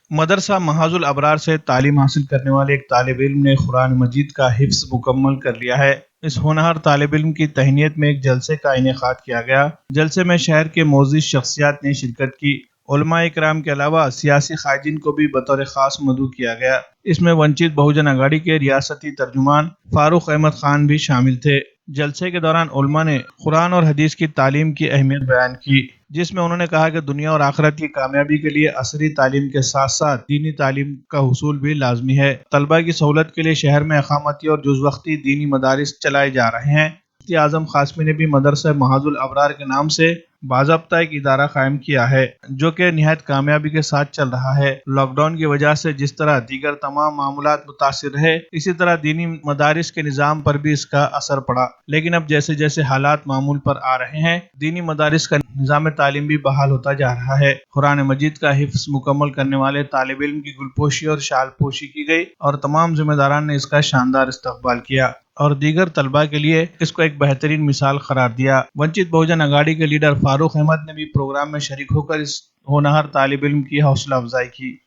مدرسہ محاذ الابرار سے تعلیم حاصل کرنے والے ایک طالب علم نے قرآن مجید کا حفظ مکمل کر لیا ہے۔ اس ہونہار طالب علم کی تہنیت میں ایک جلسے کا انعقاد کیا گیا۔ جلسے میں شہر کے معزز شخصیات نے شرکت کی۔ علماء اکرام کے علاوہ سیاسی قائدین کو بھی بطور خاص مدعو کیا گیا۔ اس میں ونچت بہوجن اگاڑی کے ریاستی ترجمان فاروق احمد خان بھی شامل تھے۔ جلسے کے دوران علماء نے قرآن اور حدیث کی تعلیم کی اہمیت بیان کی، جس میں انہوں نے کہا کہ دنیا اور آخرت کی کامیابی کے لیے عصری تعلیم کے ساتھ ساتھ دینی تعلیم کا حصول بھی لازمی ہے۔ طلباء کی سہولت کے لیے شہر میں اقامتی اور جز وقتی دینی مدارس چلائے جا رہے ہیں۔ مفتی اعظم قاسمی نے بھی مدرسہ محاذ الابرار کے نام سے باضابطہ ایک ادارہ قائم کیا ہے، جو کہ نہایت کامیابی کے ساتھ چل رہا ہے۔ لاک ڈاؤن کی وجہ سے جس طرح دیگر تمام معاملات متاثر رہے، اسی طرح دینی مدارس کے نظام پر بھی اس کا اثر پڑا، لیکن اب جیسے جیسے حالات معمول پر آ رہے ہیں، دینی مدارس کا نظام تعلیم بھی بحال ہوتا جا رہا ہے۔ قرآن مجید کا حفظ مکمل کرنے والے طالب علم کی گلپوشی اور شال پوشی کی گئی اور تمام ذمہ داران نے اس کا شاندار استقبال کیا اور دیگر طلباء کے لیے اس کو ایک بہترین مثال قرار دیا۔ ونچت بہوجن اگاڑی کے لیڈر فاروق احمد نے بھی پروگرام میں شریک ہو کر اس ہونہار طالب علم کی حوصلہ افزائی کی۔